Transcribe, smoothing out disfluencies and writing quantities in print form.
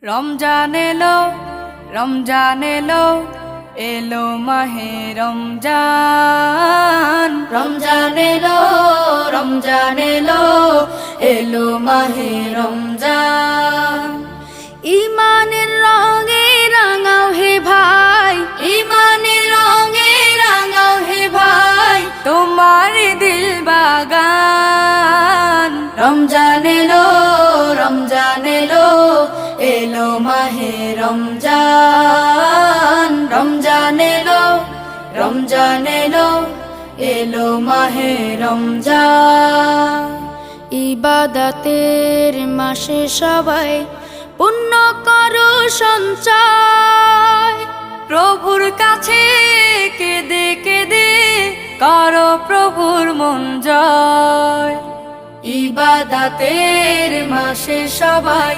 রমজান এলো, রমজান এলো, এলো মাহে রমজান। রমজান এলো, রমজান এলো, এলো মাহে রমজান। ইমানের রঙে রাঙাও হে ভাই, ইমানের রঙে রাঙাও হে ভাই, তোমার দিল বাগান। রমজান এলো, রমজান এলো, এলো মাহে রমজান। রমজান এলো, রমজান এলো, এলো মাহে রমজান। ইবাদতের মাসে সবাই পুণ্য করো সঞ্চয়, প্রভুর কাছে কেঁদে কেঁদে করো প্রভুর মন জয়। ইবাদতের মাসে সবাই